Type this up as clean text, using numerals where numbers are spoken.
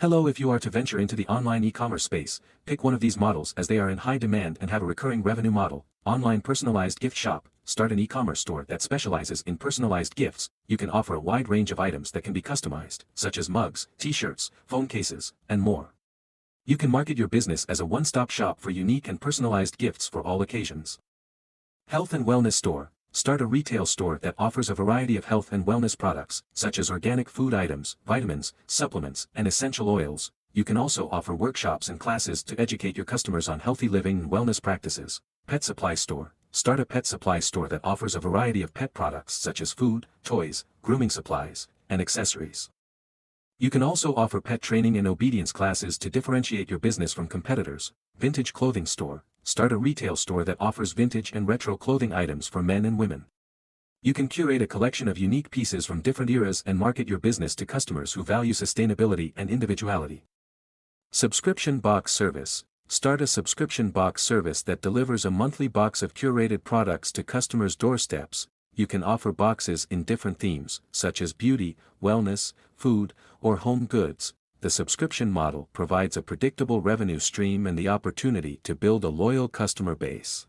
Hello, if you are to venture into the online e-commerce space, pick one of these models as they are in high demand and have a recurring revenue model. Online personalized gift shop. Start an e-commerce store that specializes in personalized gifts. You can offer a wide range of items that can be customized, such as mugs, t-shirts, phone cases, and more. You can market your business as a one-stop shop for unique and personalized gifts for all occasions. Health and wellness store. Start a retail store that offers a variety of health and wellness products, such as organic food items, vitamins, supplements, and essential oils. You can also offer workshops and classes to educate your customers on healthy living and wellness practices. Pet supply store. Start a pet supply store that offers a variety of pet products such as food, toys, grooming supplies, and accessories. You can also offer pet training and obedience classes to differentiate your business from competitors. Vintage clothing store. Start a retail store that offers vintage and retro clothing items for men and women. You can curate a collection of unique pieces from different eras and market your business to customers who value sustainability and individuality. Subscription box service. Start a subscription box service that delivers a monthly box of curated products to customers' doorsteps. You can offer boxes in different themes, such as beauty, wellness, food, or home goods. The subscription model provides a predictable revenue stream and the opportunity to build a loyal customer base.